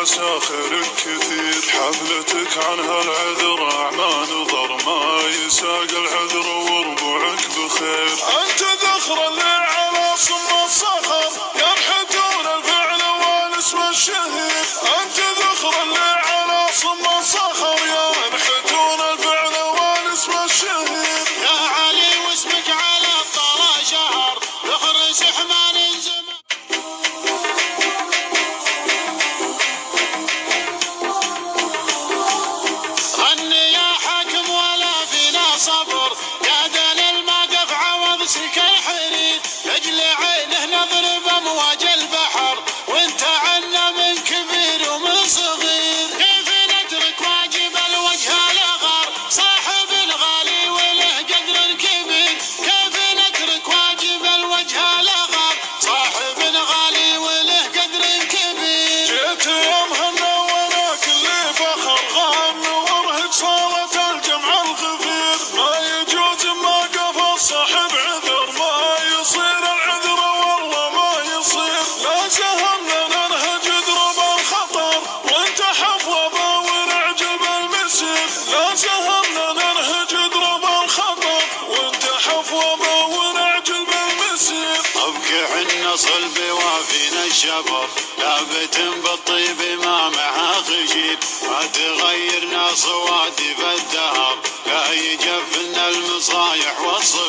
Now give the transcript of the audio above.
عسى خيرك كثير. حفلتك عنها العذر أعمى نظر، ما يساق العذر وربوعك بخير. أنت ذخر اللي على صم الصخر، ينحتون الفعل والاسم الشهير. أنت ذخر اللي على صم الصخر، ينحتون الفعل والاسم الشهير. يا علي واسمك على الطرى شهر، ذخر سحمان زمان. غني يا حاكم ولا فينا صبر، يا دل الموقف عوض سلك الحرير. لاجل عينه نضرب امواج البحر، وانت عنا من كبير ومن صغير. كيف نترك واجب الوجه الاغر، صاحب الغالي وله قدر كبير. كيف نترك واجب الوجه الاغر، صاحب الغالي وله قدر كبير. جيت يومهن وانا كلي فخر، غان ورهج صارت الجمع الغفير. ما يجوز ما قف الصاحب عذر، ما يصير العذر والله ما يصير. لا سهمنا ننهج درب الخطر، وانت حفوضه ونعجب المسير. لا سهمنا ننهج درب الخطر، وانت حفوضه ونعجب المسير. ابكي حنا صلبي وافينا الشبر، ثابت بالطيب ما معها خشير. ما تغيرنا صوادف الدهر، لا يجفنا المصايح والصغير.